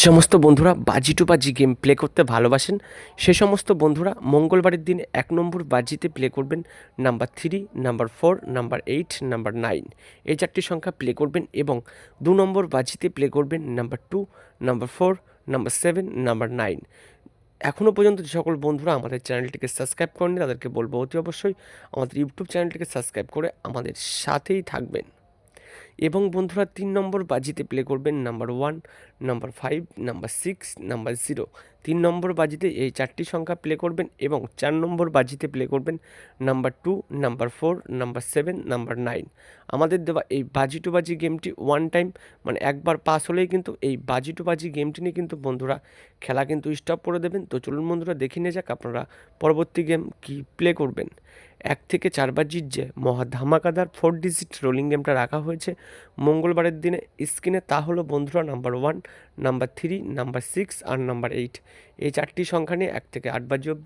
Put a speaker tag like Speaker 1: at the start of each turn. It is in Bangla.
Speaker 1: সমস্ত বন্ধুরা বাজি টু বাজি গেম প্লে করতে ভালোবাসেন সে সমস্ত বন্ধুরা মঙ্গলবারের দিন 1 নম্বর বাজিতে প্লে করবেন নাম্বার 3, নাম্বার 4, নাম্বার 8, নাম্বার 9 এই চারটি সংখ্যা প্লে করবেন এবং 2 নম্বর বাজিতে প্লে করবেন নাম্বার 2, নাম্বার 4, নাম্বার 7, নাম্বার 9। এখনও পর্যন্ত যে সকল বন্ধুরা আমাদের চ্যানেলটিকে সাবস্ক্রাইব করেননি তাদেরকে বলবো অতি অবশ্যই আমাদের ইউটিউব চ্যানেলটিকে সাবস্ক্রাইব করে আমাদের সাথেই থাকবেন। এবং বন্ধুরা 3 নম্বর বাজিতে প্লে করবেন নাম্বার 1, নাম্বার 5, নাম্বার 6, নাম্বার 0। 3 নম্বর বাজিতে এই চারটি সংখ্যা প্লে করবেন এবং 4 নম্বর বাজিতে প্লে করবেন নাম্বার 2, নাম্বার 4, নাম্বার 7, নাম্বার 9। আমাদের দেওয়া এই বাজি টু বাজি গেমটি ওয়ান টাইম মানে একবার পাস হলেই কিন্তু এই বাজি টু বাজি গেমটি নিয়ে কিন্তু বন্ধুরা খেলা কিন্তু স্টপ করে দেবেন। তো চলুন বন্ধুরা দেখে নিয়ে যাক আপনারা পরবর্তী গেম কি প্লে করবেন। 1 থেকে 4 বাজির যে মহা ধামাকাদার 4 ডিজিট রোলিং গেমটা রাখা হয়েছে মঙ্গলবারের দিনে স্ক্রিনে, তা হলো বন্ধুরা নাম্বার 1, নাম্বার 3, নাম্বার 6 আর নাম্বার 8। এই চারটি সংখ্যা নিয়ে 1 থেকে 8 বাজি অবধি